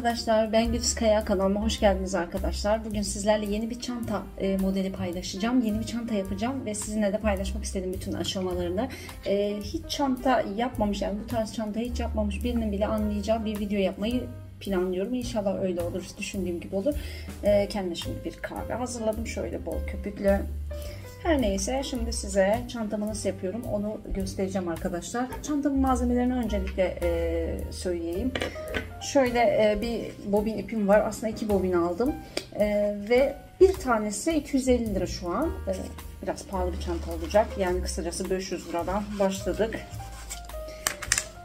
arkadaşlar, ben Güliz Kaya, kanalıma hoş geldiniz arkadaşlar. Bugün sizlerle yeni bir çanta modeli paylaşacağım. Yeni bir çanta yapacağım ve sizinle de paylaşmak istedim bütün aşamalarını. Hiç çanta yapmamış, yani bu tarz çanta hiç yapmamış birinin bile anlayacağı bir video yapmayı planlıyorum. İnşallah öyle olur, düşündüğüm gibi olur. Kendime şimdi bir kahve hazırladım, şöyle bol köpüklü. Her neyse, şimdi size çantamı nasıl yapıyorum onu göstereceğim arkadaşlar. Çantamın malzemelerini öncelikle söyleyeyim. Şöyle bir bobin ipim var. Aslında 2 bobin aldım. Ve bir tanesi 250 lira şu an. Biraz pahalı bir çanta olacak. Yani kısacası 500 liradan başladık.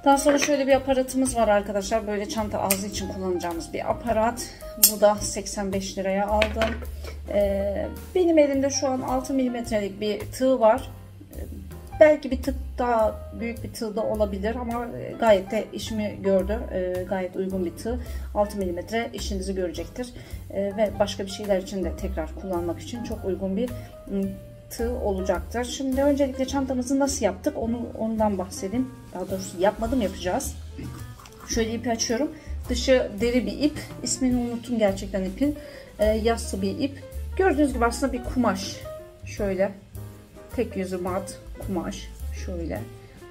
Daha sonra şöyle bir aparatımız var arkadaşlar. Böyle çanta ağzı için kullanacağımız bir aparat. Bu da 85 liraya aldım. Benim elimde şu an 6 milimetrelik bir tığ var. Belki bir tık daha büyük bir tığ da olabilir ama gayet de işimi gördü. Gayet uygun bir tığ. 6 milimetre işinizi görecektir. Ve başka bir şeyler için de tekrar kullanmak için çok uygun bir tığ olacaktır. Şimdi öncelikle çantamızı nasıl yaptık ondan bahsedeyim. Daha doğrusu yapmadım, yapacağız. Şöyle ipi açıyorum. Dışı deri bir ip. İsmini unuttum gerçekten ipin. Yassı bir ip. Gördüğünüz gibi aslında bir kumaş. Şöyle tek yüzü mat kumaş. Şöyle.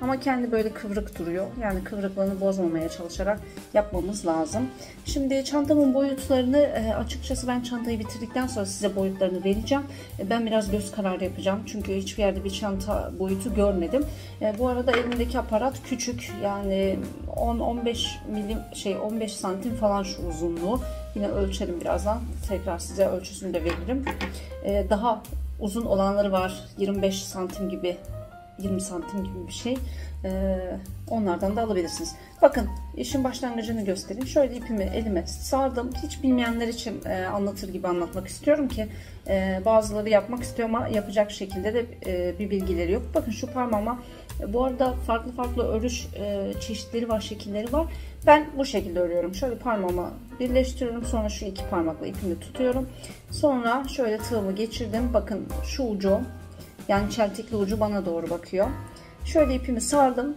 Ama kendi böyle kıvrık duruyor. Yani kıvrıklığını bozmamaya çalışarak yapmamız lazım. Şimdi çantamın boyutlarını açıkçası ben çantayı bitirdikten sonra size boyutlarını vereceğim. Ben biraz göz kararı yapacağım. Çünkü hiçbir yerde bir çanta boyutu görmedim. Bu arada elimdeki aparat küçük. Yani 10-15 milim 15 santim falan şu uzunluğu. Yine ölçelim birazdan. Tekrar size ölçüsünü de veririm. Daha uzun olanları var. 25 santim gibi, 20 santim gibi bir şey. Onlardan da alabilirsiniz. Bakın, işin başlangıcını göstereyim. Şöyle ipimi elime sardım. Hiç bilmeyenler için anlatır gibi anlatmak istiyorum ki bazıları yapmak istiyor ama yapacak şekilde de bir bilgileri yok. Bakın şu parmağıma, bu arada farklı farklı örüş çeşitleri var, şekilleri var. Ben bu şekilde örüyorum. Şöyle parmağımı birleştiriyorum. Sonra şu iki parmakla ipimi tutuyorum. Sonra şöyle tığımı geçirdim. Bakın şu ucu, yani çeltikli ucu bana doğru bakıyor. Şöyle ipimi sardım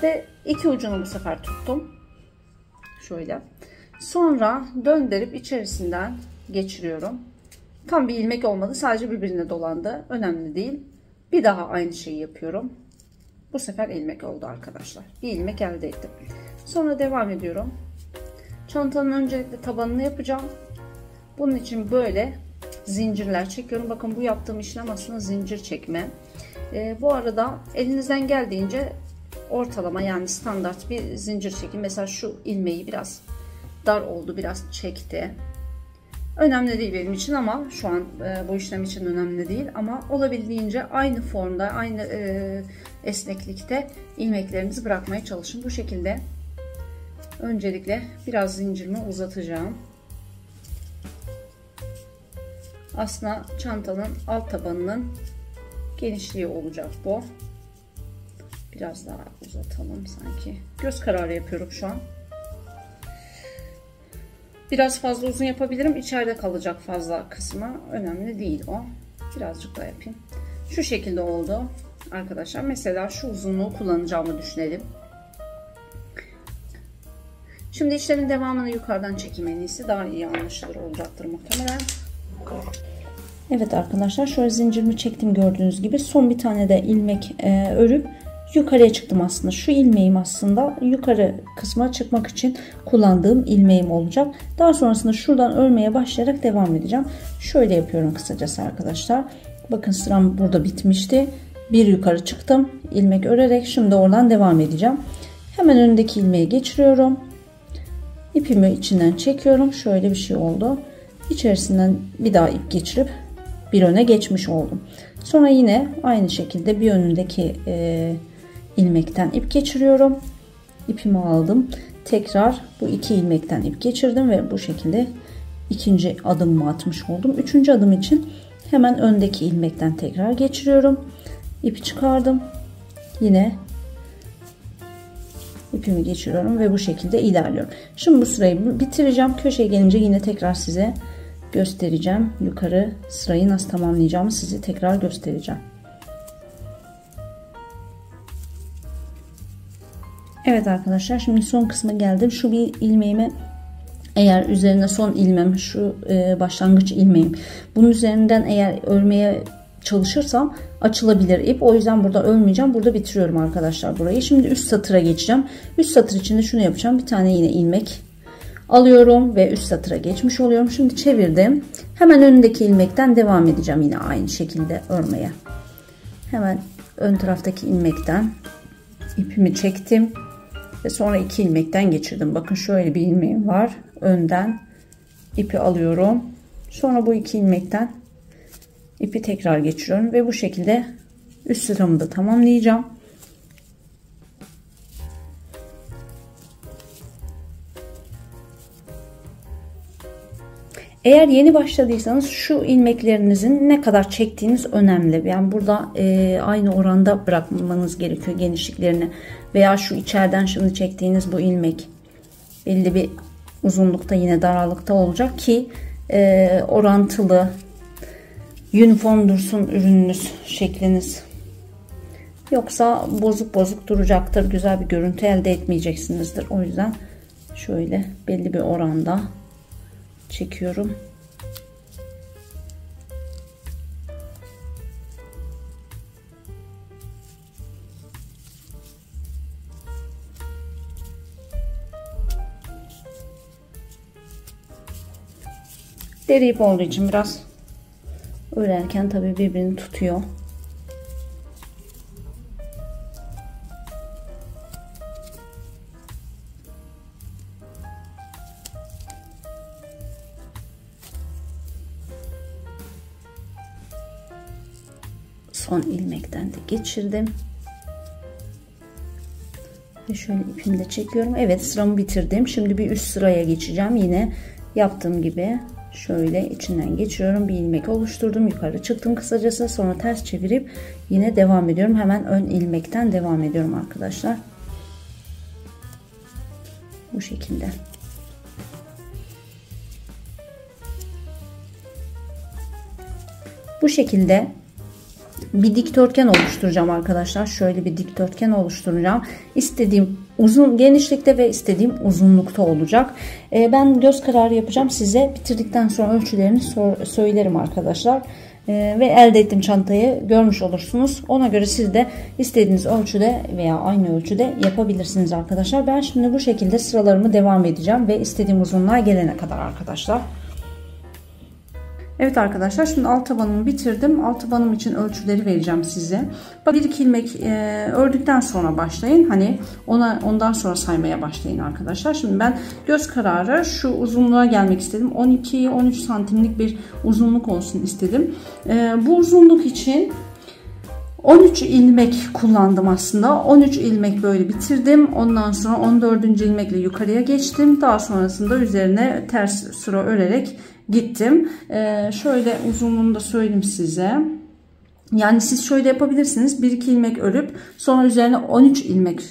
ve iki ucunu bu sefer tuttum. Şöyle. Sonra döndürüp içerisinden geçiriyorum. Tam bir ilmek olmadı. Sadece birbirine dolandı. Önemli değil. Bir daha aynı şeyi yapıyorum. Bu sefer ilmek oldu arkadaşlar. Bir ilmek elde ettim. Sonra devam ediyorum. Çantanın öncelikle tabanını yapacağım. Bunun için böyle zincirler çekiyorum. Bakın, bu yaptığım işlem aslında zincir çekme. Bu arada elinizden geldiğince ortalama, yani standart bir zincir çekin. Mesela şu ilmeği biraz dar oldu, biraz çekti. Önemli değil benim için ama şu an bu işlem için önemli değil. Ama olabildiğince aynı formda, aynı esneklikte ilmeklerinizi bırakmaya çalışın. Bu şekilde öncelikle biraz zincirimi uzatacağım. Aslında çantanın alt tabanının genişliği olacak bu. Biraz daha uzatalım sanki. Göz kararı yapıyorum şu an. Biraz fazla uzun yapabilirim. İçeride kalacak fazla kısmı. Önemli değil o. Birazcık daha yapayım. Şu şekilde oldu arkadaşlar. Mesela şu uzunluğu kullanacağımı düşünelim. Şimdi işlemin devamını yukarıdan çekeyim en iyisi. Daha iyi anlaşılır olacaktır muhtemelen. Evet arkadaşlar, şöyle zincirimi çektim gördüğünüz gibi. Son bir tane de ilmek örüp yukarıya çıktım aslında. Şu ilmeğim aslında yukarı kısma çıkmak için kullandığım ilmeğim olacak. Daha sonrasında şuradan örmeye başlayarak devam edeceğim. Şöyle yapıyorum kısacası arkadaşlar. Bakın, sıram burada bitmişti. Bir yukarı çıktım ilmek örerek. Şimdi oradan devam edeceğim. Hemen önündeki ilmeği geçiriyorum. İpimi içinden çekiyorum. Şöyle bir şey oldu. İçerisinden bir daha ip geçirip bir öne geçmiş oldum. Sonra yine aynı şekilde bir önündeki ilmekten ip geçiriyorum. İpimi aldım. Tekrar bu iki ilmekten ip geçirdim ve bu şekilde ikinci adımımı atmış oldum. Üçüncü adım için hemen öndeki ilmekten tekrar geçiriyorum. İpi çıkardım. Yine ipimi geçiriyorum ve bu şekilde ilerliyorum. Şimdi bu sırayı bitireceğim. Köşeye gelince yine tekrar size göstereceğim. Yukarı sırayı nasıl tamamlayacağımı size tekrar göstereceğim. Evet arkadaşlar, şimdi son kısma geldim. Şu bir ilmeğimi Eğer üzerine son ilmem şu başlangıç ilmeğim, bunun üzerinden eğer örmeye çalışırsam açılabilir ip. O yüzden burada örmeyeceğim. Burada bitiriyorum arkadaşlar burayı. Şimdi üst satıra geçeceğim. Üst satır içinde şunu yapacağım. Bir tane yine ilmek alıyorum ve üst satıra geçmiş oluyorum. Şimdi çevirdim. Hemen önündeki ilmekten devam edeceğim yine aynı şekilde örmeye. Hemen ön taraftaki ilmekten ipimi çektim ve sonra 2 ilmekten geçirdim. Bakın şöyle bir ilmeğim var. Önden ipi alıyorum. Sonra bu 2 ilmekten ipi tekrar geçiriyorum ve bu şekilde üst sıramı da tamamlayacağım. Eğer yeni başladıysanız şu ilmeklerinizin ne kadar çektiğiniz önemli. Yani burada aynı oranda bırakmanız gerekiyor genişliklerini. Veya şu içeriden şimdi çektiğiniz bu ilmek belli bir uzunlukta, yine darlıkta olacak ki orantılı, uniform dursun ürününüz, şekliniz. Yoksa bozuk bozuk duracaktır. Güzel bir görüntü elde etmeyeceksinizdir. O yüzden şöyle belli bir oranda çekiyorum. Deri ip olduğu için biraz örerken tabii birbirini tutuyor. Son ilmekten de geçirdim. Ve şöyle ipimi de çekiyorum. Evet, sıramı bitirdim. Şimdi bir üst sıraya geçeceğim. Yine yaptığım gibi şöyle içinden geçiyorum. Bir ilmek oluşturdum. Yukarı çıktım kısacası. Sonra ters çevirip yine devam ediyorum. Hemen ön ilmekten devam ediyorum arkadaşlar. Bu şekilde. Bu şekilde bir dikdörtgen oluşturacağım arkadaşlar. Şöyle bir dikdörtgen oluşturacağım. İstediğim uzun genişlikte ve istediğim uzunlukta olacak. Ben göz kararı yapacağım. Size bitirdikten sonra ölçülerini söylerim arkadaşlar. Ve elde ettiğim çantayı görmüş olursunuz. Ona göre siz de istediğiniz ölçüde veya aynı ölçüde yapabilirsiniz arkadaşlar. Ben şimdi bu şekilde sıralarımı devam edeceğim ve istediğim uzunluğa gelene kadar arkadaşlar. Evet arkadaşlar, şimdi alt tabanımı bitirdim. Alt tabanım için ölçüleri vereceğim size. Bir iki ilmek ördükten sonra başlayın. Hani ondan sonra saymaya başlayın arkadaşlar. Şimdi ben göz kararı şu uzunluğa gelmek istedim. 12-13 santimlik bir uzunluk olsun istedim. Bu uzunluk için 13 ilmek kullandım aslında. 13 ilmek böyle bitirdim. Ondan sonra 14. ilmekle yukarıya geçtim. Daha sonrasında üzerine ters sıra örerek gittim. Şöyle uzunluğunu da söyleyeyim size. Yani siz şöyle yapabilirsiniz. 1-2 ilmek örüp sonra üzerine 13 ilmek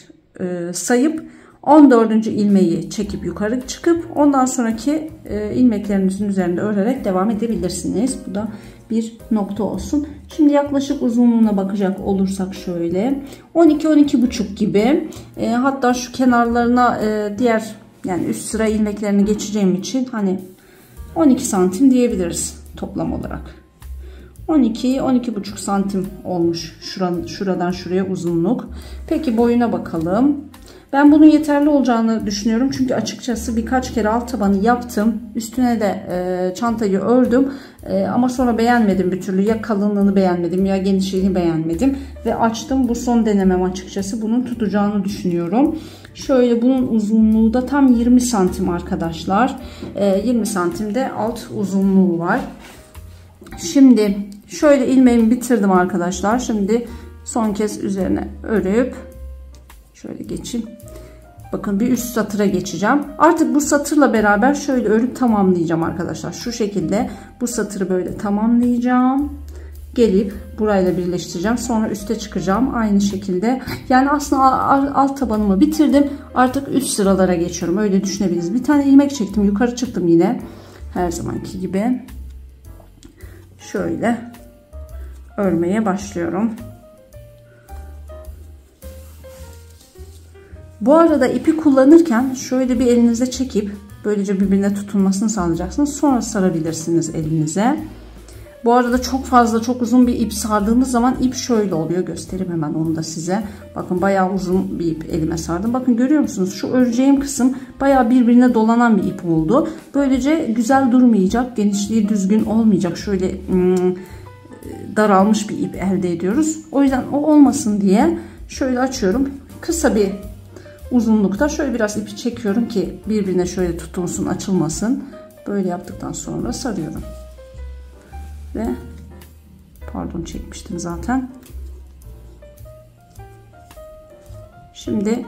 sayıp 14. ilmeği çekip yukarı çıkıp ondan sonraki ilmeklerinizin üzerinde örerek devam edebilirsiniz. Bu da bir nokta olsun. Şimdi yaklaşık uzunluğuna bakacak olursak şöyle 12-12,5 gibi. Hatta şu kenarlarına diğer yani üst sıra ilmeklerini geçeceğim için hani 12 santim diyebiliriz toplam olarak. 12-12,5 santim olmuş şuradan şuraya uzunluk. Peki boyuna bakalım. Ben bunun yeterli olacağını düşünüyorum. Çünkü açıkçası birkaç kere alt tabanı yaptım. Üstüne de çantayı ördüm. Ama sonra beğenmedim bir türlü. Ya kalınlığını beğenmedim ya genişliğini beğenmedim. Ve açtım. Bu son denemem açıkçası. Bunun tutacağını düşünüyorum. Şöyle bunun uzunluğu da tam 20 santim arkadaşlar. 20 santimde alt uzunluğu var. Şimdi şöyle ilmeğimi bitirdim arkadaşlar. Şimdi son kez üzerine örüp şöyle geçeyim. Bakın bir üst satıra geçeceğim. Artık bu satırla beraber şöyle örüp tamamlayacağım arkadaşlar. Şu şekilde bu satırı böyle tamamlayacağım. Gelip burayla birleştireceğim. Sonra üste çıkacağım. Aynı şekilde. Yani aslında alt tabanımı bitirdim. Artık üst sıralara geçiyorum. Öyle düşünebiliriz. Bir tane ilmek çektim. Yukarı çıktım yine. Her zamanki gibi. Şöyle örmeye başlıyorum. Bu arada ipi kullanırken şöyle bir elinize çekip Böylece birbirine tutunmasını sağlayacaksınız. Sonra sarabilirsiniz elinize. Bu arada çok fazla, çok uzun bir ip sardığımız zaman ip şöyle oluyor. Göstereyim hemen onu da size. Bakın bayağı uzun bir ip elime sardım. Bakın görüyor musunuz? Şu öreceğim kısım bayağı birbirine dolanan bir ip oldu. Böylece güzel durmayacak. Genişliği düzgün olmayacak. Şöyle daralmış bir ip elde ediyoruz. O yüzden o olmasın diye şöyle açıyorum. Kısa bir uzunlukta şöyle biraz ipi çekiyorum ki birbirine şöyle tutunsun, açılmasın. Böyle yaptıktan sonra sarıyorum. Ve pardon, çekmiştim zaten. Şimdi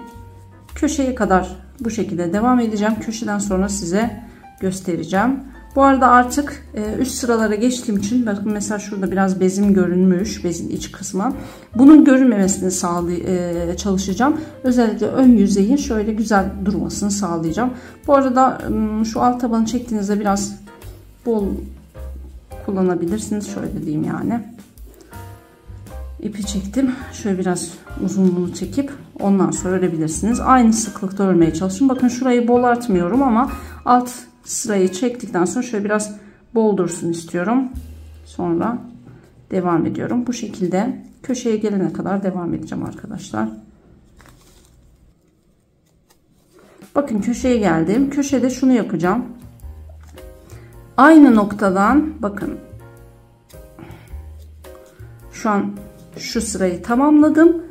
köşeye kadar bu şekilde devam edeceğim. Köşeden sonra size göstereceğim. Bu arada artık üst sıralara geçtiğim için bakın mesela şurada biraz bezim görünmüş. Bezin iç kısmı. Bunun görünmemesini çalışacağım. Özellikle ön yüzeyin şöyle güzel durmasını sağlayacağım. Bu arada şu alt tabanı çektiğinizde biraz bol kullanabilirsiniz. Şöyle diyeyim yani. İpi çektim. Şöyle biraz uzunluğunu çekip ondan sonra örebilirsiniz. Aynı sıklıkta örmeye çalışın. Bakın şurayı bol artmıyorum ama alt sırayı çektikten sonra şöyle biraz bol dursun istiyorum. Sonra devam ediyorum. Bu şekilde köşeye gelene kadar devam edeceğim arkadaşlar. Bakın köşeye geldim. Köşede şunu yapacağım. Aynı noktadan bakın. Şu an şu sırayı tamamladım.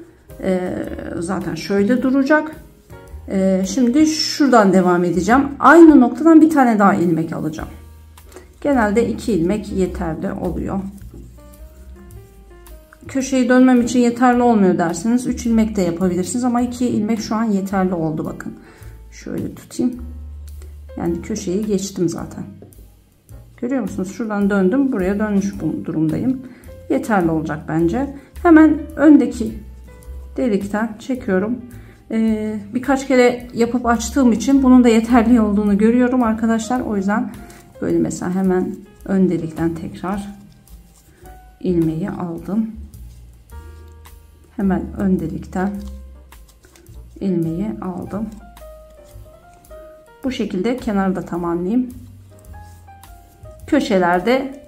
Zaten şöyle duracak. Şimdi şuradan devam edeceğim. Aynı noktadan bir tane daha ilmek alacağım. Genelde 2 ilmek yeterli oluyor. Köşeyi dönmem için yeterli olmuyor derseniz 3 ilmek de yapabilirsiniz ama 2 ilmek şu an yeterli oldu bakın. Şöyle tutayım. Yani köşeyi geçtim zaten. Görüyor musunuz? Şuradan döndüm. Buraya dönmüş bu durumdayım. Yeterli olacak bence. Hemen öndeki delikten çekiyorum. Birkaç kere yapıp açtığım için bunun da yeterli olduğunu görüyorum arkadaşlar. O yüzden böyle mesela hemen ön delikten tekrar ilmeği aldım. Hemen ön delikten ilmeği aldım. Bu şekilde kenarı da tamamlayayım. Köşelerde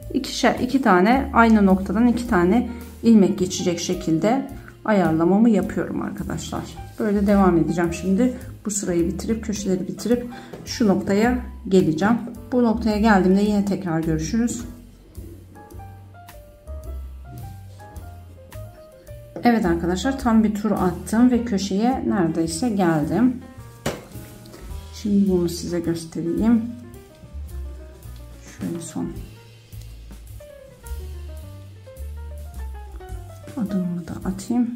iki tane aynı noktadan 2 tane ilmek geçecek şekilde ayarlamamı yapıyorum arkadaşlar. Böyle devam edeceğim şimdi. Bu sırayı bitirip köşeleri bitirip şu noktaya geleceğim. Bu noktaya geldiğimde yine tekrar görüşürüz. Evet arkadaşlar, tam bir tur attım ve köşeye neredeyse geldim. Şimdi bunu size göstereyim. Şöyle son adımımı da atayım.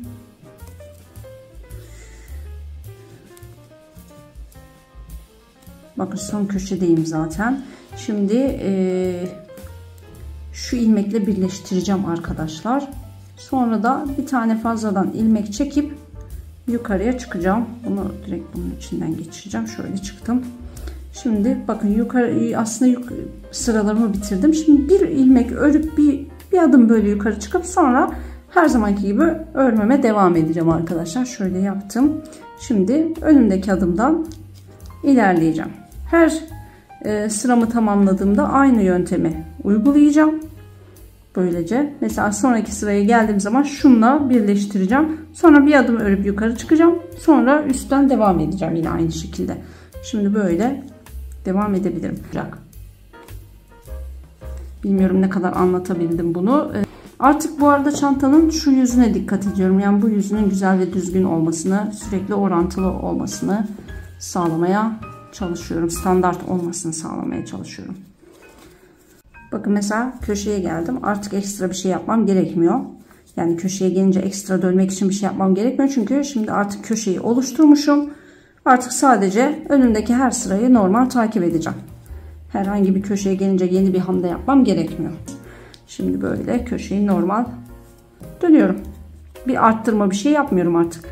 Bakın son köşedeyim zaten. Şimdi şu ilmekle birleştireceğim arkadaşlar. Sonra da bir tane fazladan ilmek çekip yukarıya çıkacağım. Bunu direkt bunun içinden geçireceğim. Şöyle çıktım. Şimdi bakın yukarı aslında sıralarımı bitirdim. Şimdi bir ilmek örüp bir adım böyle yukarı çıkıp sonra her zamanki gibi örmeme devam edeceğim arkadaşlar. Şöyle yaptım. Şimdi önümdeki adımdan ilerleyeceğim. Her sıramı tamamladığımda aynı yöntemi uygulayacağım. Böylece mesela sonraki sıraya geldiğim zaman şunla birleştireceğim. Sonra bir adım örüp yukarı çıkacağım. Sonra üstten devam edeceğim yine aynı şekilde. Şimdi böyle devam edebilirim. Bilmiyorum ne kadar anlatabildim bunu. Artık bu arada çantanın şu yüzüne dikkat ediyorum. Yani bu yüzünün güzel ve düzgün olmasını, sürekli orantılı olmasını sağlamaya çalışıyorum. Standart olmasını sağlamaya çalışıyorum. Bakın mesela köşeye geldim. Artık ekstra bir şey yapmam gerekmiyor. Yani köşeye gelince ekstra dönmek için bir şey yapmam gerekmiyor. Çünkü şimdi artık köşeyi oluşturmuşum. Artık sadece önümdeki her sırayı normal takip edeceğim. Herhangi bir köşeye gelince yeni bir hamle yapmam gerekmiyor. Şimdi böyle köşeyi normal dönüyorum. Bir arttırma bir şey yapmıyorum artık.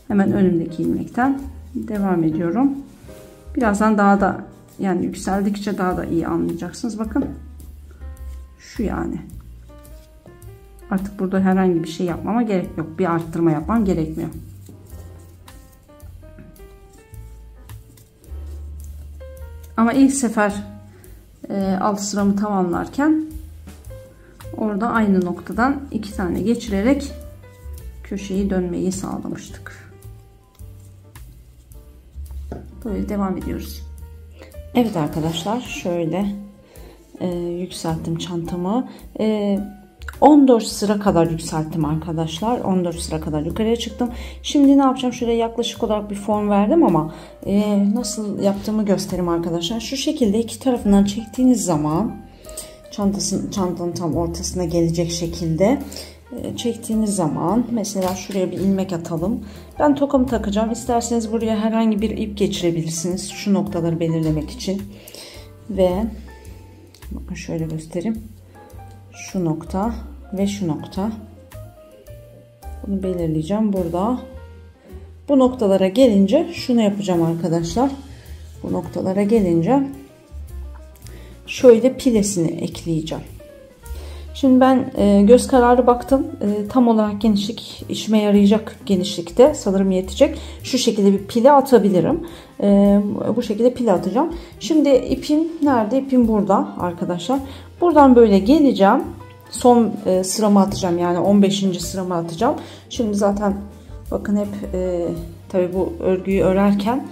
Hemen önümdeki ilmekten devam ediyorum. Birazdan daha da yani yükseldikçe daha da iyi anlayacaksınız. Bakın şu yani. Artık burada herhangi bir şey yapmama gerek yok. Bir arttırma yapmam gerekmiyor. Ama ilk sefer alt sıramı tamamlarken orada aynı noktadan 2 tane geçirerek köşeyi dönmeyi sağlamıştık. Böyle devam ediyoruz. Evet arkadaşlar, şöyle yükselttim çantamı. 14 sıra kadar yükselttim arkadaşlar. 14 sıra kadar yukarıya çıktım. Şimdi ne yapacağım? Şuraya yaklaşık olarak bir form verdim ama nasıl yaptığımı göstereyim arkadaşlar. Şu şekilde iki tarafından çektiğiniz zaman çantanın tam ortasına gelecek şekilde çektiğiniz zaman mesela şuraya bir ilmek atalım. Ben tokamı takacağım. İsterseniz buraya herhangi bir ip geçirebilirsiniz. Şu noktaları belirlemek için. Ve bakın şöyle göstereyim. Şu nokta ve şu nokta. Bunu belirleyeceğim burada. Bu noktalara gelince şunu yapacağım arkadaşlar. Bu noktalara gelince şöyle pilesini ekleyeceğim. Şimdi ben göz kararı baktım. Tam olarak genişlik işime yarayacak genişlikte. Sanırım yetecek. Şu şekilde bir pile atabilirim. Bu şekilde pile atacağım. Şimdi ipim nerede? İpim burada arkadaşlar. Buradan böyle geleceğim. Son sıramı atacağım. Yani 15. sıramı atacağım. Şimdi zaten bakın hep tabii bu örgüyü örerken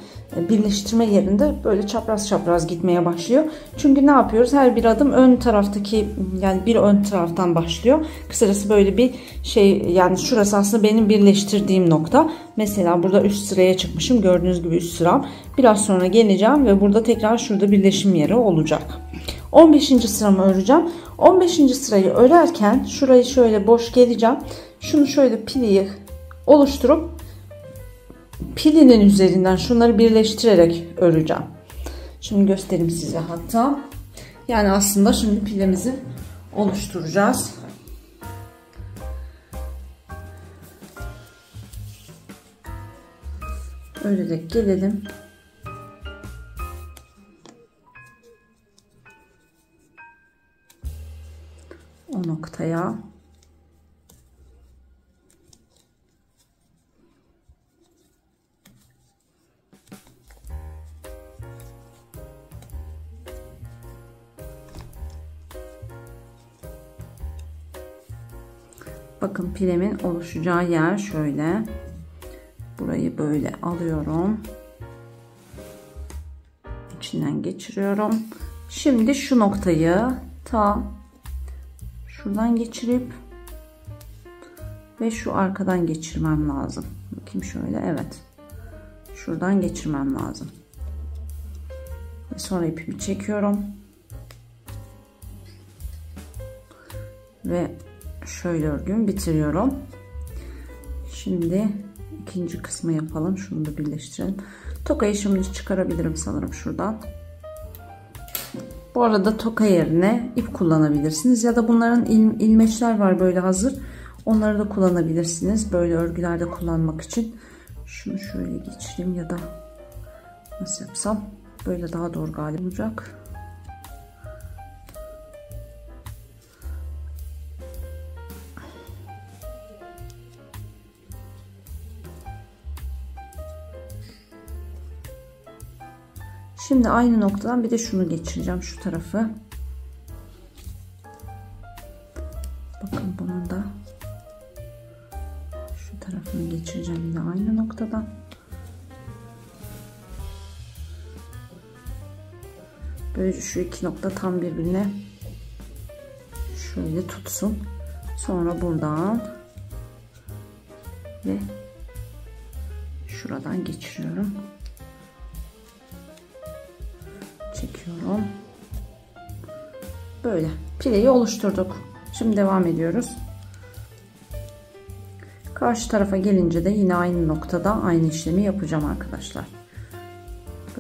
birleştirme yerinde böyle çapraz çapraz gitmeye başlıyor. Çünkü ne yapıyoruz? Her bir adım ön taraftaki, yani bir ön taraftan başlıyor. Kısacası böyle bir şey, yani şurası aslında benim birleştirdiğim nokta. Mesela burada üst sıraya çıkmışım. Gördüğünüz gibi üst sıram. Biraz sonra geleceğim ve burada tekrar şurada birleşim yeri olacak. 15. sıramı öreceğim. 15. sırayı örerken şurayı şöyle boş geleceğim. Şunu şöyle pileyi oluşturup pilinin üzerinden şunları birleştirerek öreceğim. Şimdi göstereyim size hatta. Yani aslında şimdi pilemizi oluşturacağız. Örerek gelelim. O noktaya. Bakın pilemin oluşacağı yer şöyle. Burayı böyle alıyorum. İçinden geçiriyorum. Şimdi şu noktayı ta şuradan geçirip ve şu arkadan geçirmem lazım. Bakayım şöyle, evet. Şuradan geçirmem lazım. Ve sonra ipimi çekiyorum. Ve şöyle örgümü bitiriyorum. Şimdi ikinci kısmı yapalım. Şunu da birleştirelim. Tokayı şimdi çıkarabilirim sanırım şuradan. Bu arada toka yerine ip kullanabilirsiniz. Ya da bunların ilmeçler var böyle hazır. Onları da kullanabilirsiniz. Böyle örgülerde kullanmak için. Şunu şöyle geçireyim ya da nasıl yapsam. Böyle daha doğru galiba olacak. Şimdi aynı noktadan bir de şunu geçireceğim, şu tarafı. Bakın bunun da şu tarafını geçireceğim yine aynı noktadan. Böyle şu iki nokta tam birbirine şöyle tutsun. Sonra buradan ve şuradan geçiriyorum. Çekiyorum. Böyle pileyi oluşturduk. Şimdi devam ediyoruz. Karşı tarafa gelince de yine aynı noktada aynı işlemi yapacağım arkadaşlar.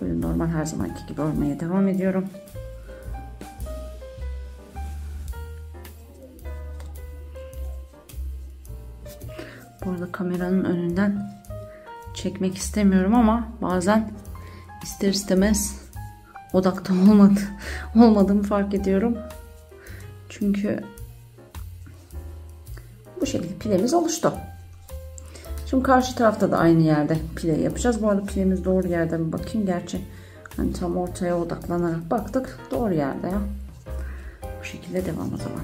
Böyle normal her zamanki gibi örmeye devam ediyorum. Bu arada kameranın önünden çekmek istemiyorum ama bazen ister istemez odakta olmadığımı fark ediyorum. Çünkü bu şekilde pilemiz oluştu. Şimdi karşı tarafta da aynı yerde pile yapacağız. Bu arada pilemiz doğru yerde mi bakayım. Gerçi Hani tam ortaya odaklanarak baktık. Doğru yerde ya. Bu şekilde devam o zaman.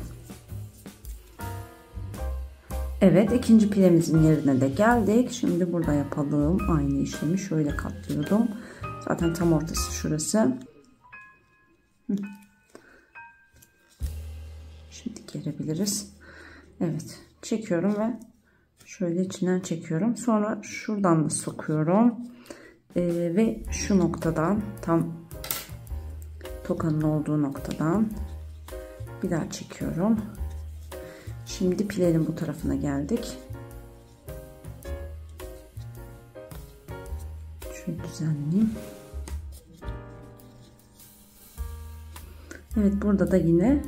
Evet, ikinci pilemizin yerine de geldik. Şimdi burada yapalım aynı işlemi. Şöyle katlıyorum. Zaten tam ortası şurası. Şimdi gerebiliriz. Evet, çekiyorum ve şöyle içinden çekiyorum. Sonra şuradan da sokuyorum. Ve şu noktadan, tam tokanın olduğu noktadan bir daha çekiyorum. Şimdi pilenin bu tarafına geldik. Şöyle düzenleyeyim. Evet, burada da yine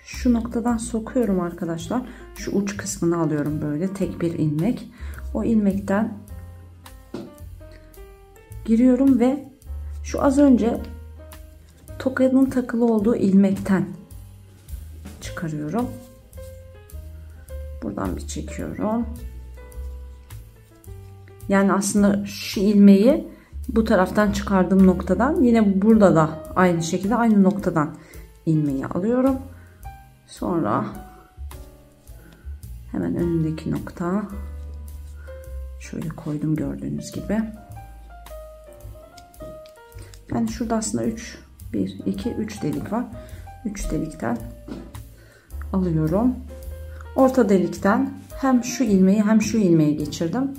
şu noktadan sokuyorum arkadaşlar. Şu uç kısmını alıyorum böyle tek bir ilmek. O ilmekten giriyorum ve şu az önce tokanın takılı olduğu ilmekten çıkarıyorum. Buradan bir çekiyorum. Yani aslında şu ilmeği bu taraftan çıkardığım noktadan, yine burada da aynı şekilde aynı noktadan ilmeği alıyorum. Sonra hemen önündeki nokta şöyle koydum gördüğünüz gibi. Yani şurada aslında 1 2 3 delik var. 3 delikten alıyorum. Orta delikten hem şu ilmeği hem şu ilmeği geçirdim.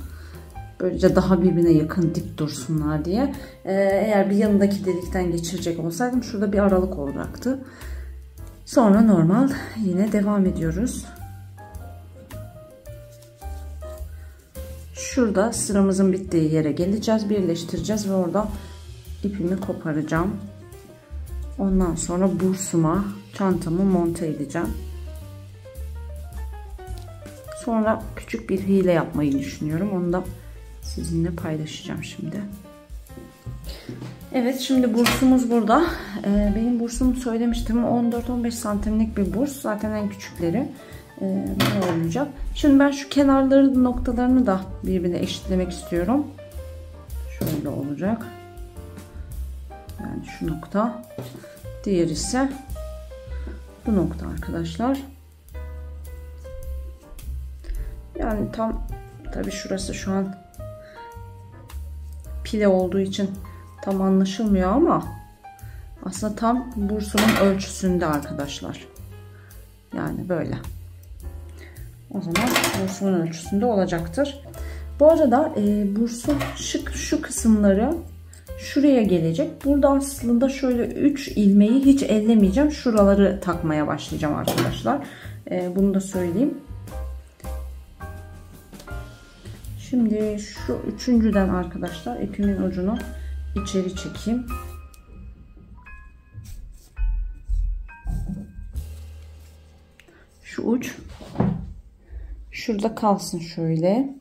Böylece daha birbirine yakın dik dursunlar diye. Eğer bir yanındaki delikten geçirecek olsaydım şurada bir aralık olacaktı. Sonra normal yine devam ediyoruz. Şurada sıramızın bittiği yere geleceğiz, birleştireceğiz ve orada ipimi koparacağım. Ondan sonra bursuma çantamı monte edeceğim. Sonra küçük bir hile yapmayı düşünüyorum. Onu da sizinle paylaşacağım şimdi. Evet, şimdi bursumuz burada. Benim bursumu söylemiştim. 14-15 santimlik bir burs. Zaten en küçükleri böyle olacak. Şimdi ben şu kenarları noktalarını da birbirine eşitlemek istiyorum. Şöyle olacak. Yani şu nokta. Diğer ise bu nokta arkadaşlar. Yani tam tabii şurası şu an pile olduğu için tam anlaşılmıyor ama aslında tam bursumun ölçüsünde arkadaşlar. Yani böyle. O zaman bursumun ölçüsünde olacaktır. Bu arada bursun şu kısımları şuraya gelecek. Burada aslında şöyle 3 ilmeği hiç ellemeyeceğim. Şuraları takmaya başlayacağım arkadaşlar. Bunu da söyleyeyim. Şimdi şu üçüncüden arkadaşlar ipimin ucunu içeri çekeyim. Şu uç şurada kalsın şöyle.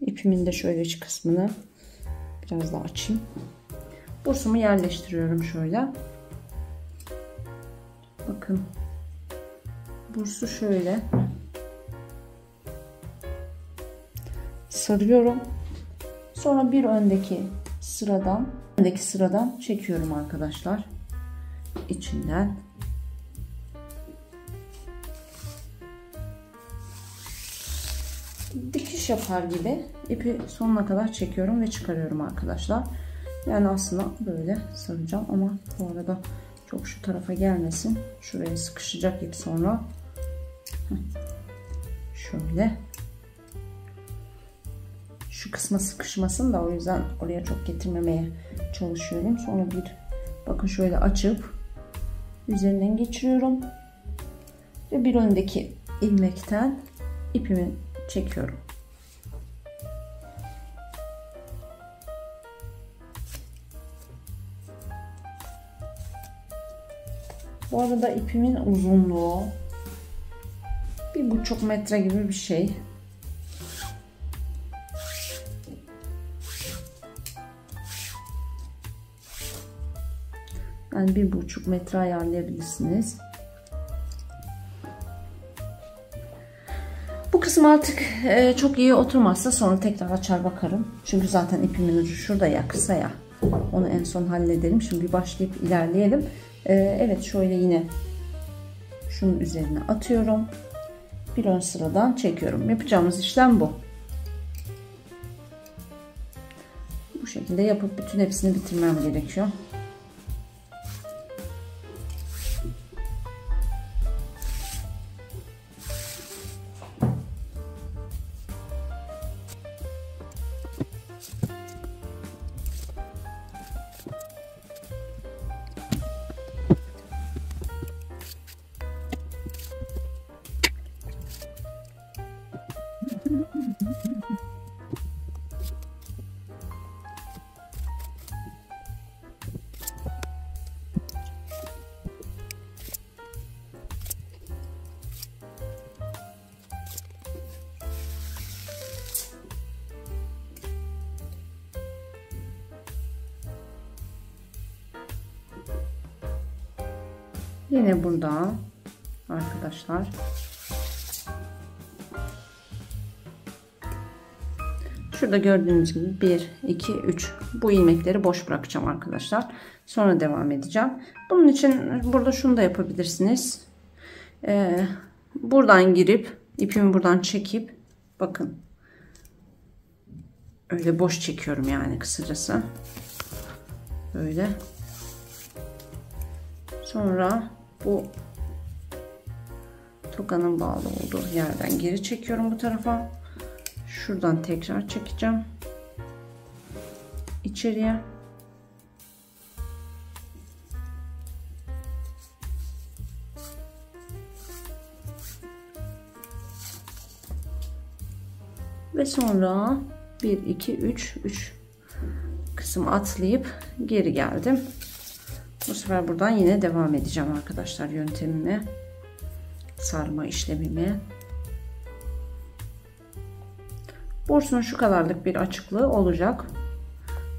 İpimin de şöyle iç kısmını biraz daha açayım. Bursumu yerleştiriyorum şöyle. Bakın. Bursu şöyle sarıyorum. Sonra bir öndeki sıradan çekiyorum arkadaşlar. İçinden. Dikiş yapar gibi ipi sonuna kadar çekiyorum ve çıkarıyorum arkadaşlar. Yani aslında böyle saracağım ama bu arada çok şu tarafa gelmesin. Şuraya sıkışacak ip sonra. Şöyle. Şu kısma sıkışmasın da o yüzden oraya çok getirmemeye çalışıyorum. Sonra bakın şöyle açıp üzerinden geçiriyorum. Ve bir öndeki ilmekten ipimi çekiyorum. Bu arada ipimin uzunluğu 1,5 metre gibi bir şey. Yani 1,5 metre ayarlayabilirsiniz. Bu kısım artık çok iyi oturmazsa sonra tekrar açar bakarım. Çünkü zaten ipimin ucu şurada ya, kısa ya. Onu en son halledelim. Şimdi bir başlayıp ilerleyelim. Evet, şöyle yine şunun üzerine atıyorum. Bir ön sıradan çekiyorum. Yapacağımız işlem bu. Bu şekilde yapıp bütün hepsini bitirmem gerekiyor. Yine burada arkadaşlar şurada gördüğünüz gibi 1 2 3 bu ilmekleri boş bırakacağım arkadaşlar. Sonra devam edeceğim. Bunun için burada şunu da yapabilirsiniz. Buradan girip ipimi buradan çekip bakın öyle boş çekiyorum yani kısacası. Böyle. Sonra bu tokanın bağlı olduğu yerden geri çekiyorum bu tarafa. Şuradan tekrar çekeceğim içeriye. Ve sonra 1 2 3 kısım atlayıp geri geldim. Bu sefer buradan yine devam edeceğim arkadaşlar yöntemimi, sarma işlemimi. Borsunun şu kadarlık bir açıklığı olacak.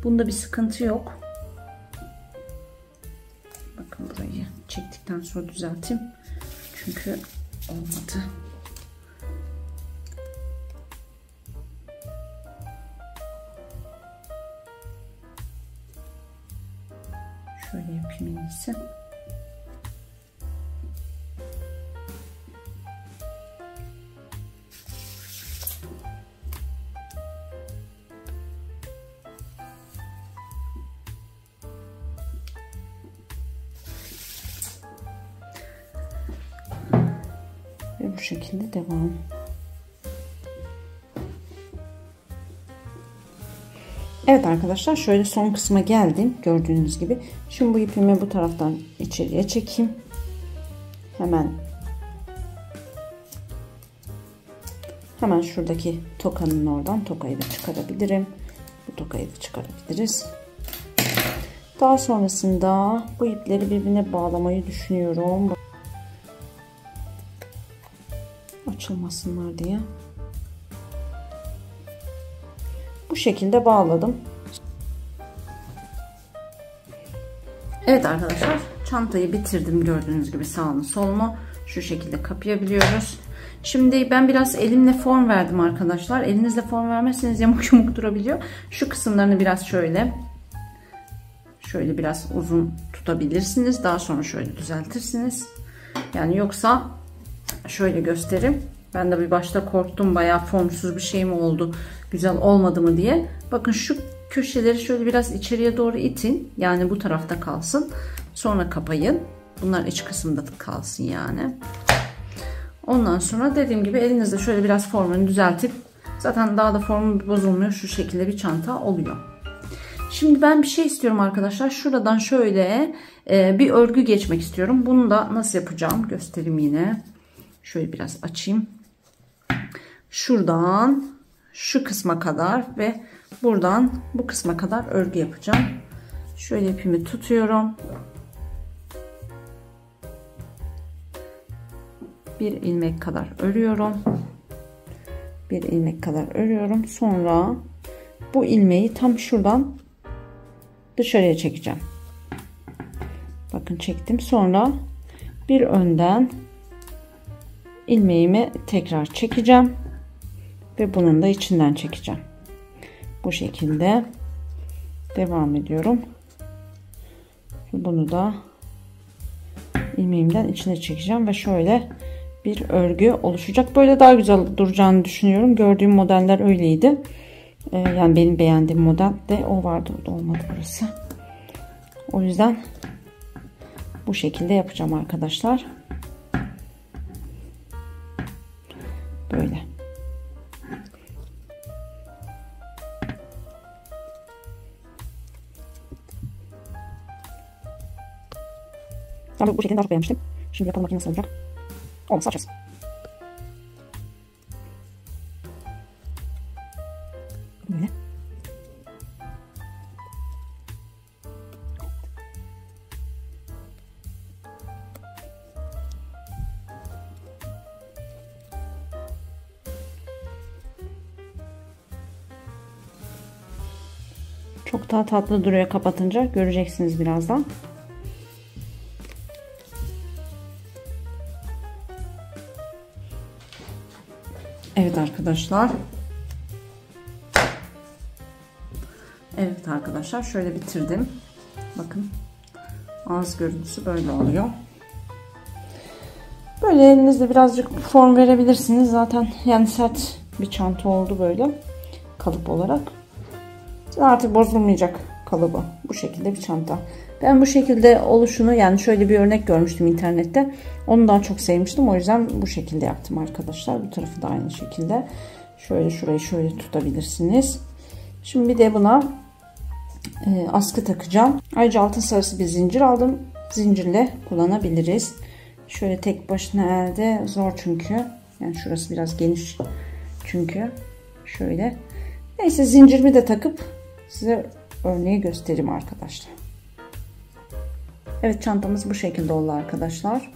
Bunda bir sıkıntı yok. Bakın burayı çektikten sonra düzelteyim. Çünkü olmadı. Şöyle yapayım en iyisi. Ve bu şekilde devam. Evet arkadaşlar, şöyle son kısma geldim gördüğünüz gibi. Şimdi bu ipimi bu taraftan içeriye çekeyim. Hemen şuradaki tokanın oradan tokayı da çıkarabilirim. Bu tokayı da çıkarabiliriz. Daha sonrasında bu ipleri birbirine bağlamayı düşünüyorum. Açılmasınlar diye. Bu şekilde bağladım. Evet arkadaşlar, çantayı bitirdim gördüğünüz gibi, sağını solunu şu şekilde kapayabiliyoruz. Şimdi ben biraz elimle form verdim arkadaşlar. Elinizle form vermezseniz yamuk yumuk durabiliyor. Şu kısımlarını biraz şöyle biraz uzun tutabilirsiniz. Daha sonra şöyle düzeltirsiniz. Yani yoksa şöyle göstereyim. Ben de bir başta korktum, bayağı formsuz bir şey mi oldu, güzel olmadı mı diye. Bakın şu köşeleri şöyle biraz içeriye doğru itin. Yani bu tarafta kalsın. Sonra kapayın. Bunlar iç kısımda kalsın yani. Ondan sonra dediğim gibi elinizle şöyle biraz formunu düzeltip, zaten daha da formu bozulmuyor. Şu şekilde bir çanta oluyor. Şimdi ben bir şey istiyorum arkadaşlar. Şuradan şöyle bir örgü geçmek istiyorum. Bunu da nasıl yapacağım göstereyim yine. Şöyle biraz açayım. Şuradan şu kısma kadar ve buradan bu kısma kadar örgü yapacağım. Şöyle ipimi tutuyorum. Bir ilmek kadar örüyorum. Bir ilmek kadar örüyorum. Sonra bu ilmeği tam şuradan dışarıya çekeceğim. Bakın çektim. Sonra bir önden ilmeğimi tekrar devam ediyorum. Bunu da ilmeğimden içine çekeceğim ve şöyle bir örgü oluşacak. Böyle daha güzel duracağını düşünüyorum. Gördüğüm modeller öyleydi. Yani benim beğendiğim model de o vardı. O da olmadı burası. O yüzden bu şekilde yapacağım arkadaşlar. Böyle. Ben bu şekilde daha çok beğenmiştim. Şimdi yapalım bakayım nasıl olacak. Olmazsa açacağız. Böyle. Çok daha tatlı duruyor kapatınca. Göreceksiniz birazdan. Evet arkadaşlar. Evet arkadaşlar, şöyle bitirdim. Bakın. Ağız görüntüsü böyle oluyor. Böyle elinizde birazcık form verebilirsiniz. Zaten yani sert bir çanta oldu böyle. Kalıp olarak. Artık bozulmayacak kalıbı. Bu şekilde bir çanta. Ben bu şekilde oluşunu, yani şöyle bir örnek görmüştüm internette. Onu daha çok sevmiştim. O yüzden bu şekilde yaptım arkadaşlar. Bu tarafı da aynı şekilde. Şöyle şurayı şöyle tutabilirsiniz. Şimdi bir de buna askı takacağım. Ayrıca altın sarısı bir zincir aldım. Zincirle kullanabiliriz. Şöyle tek başına elde zor çünkü. Yani şurası biraz geniş çünkü. Şöyle. Neyse, zincirimi de takıp size örneği göstereyim arkadaşlar. Evet, çantamız bu şekilde oldu arkadaşlar.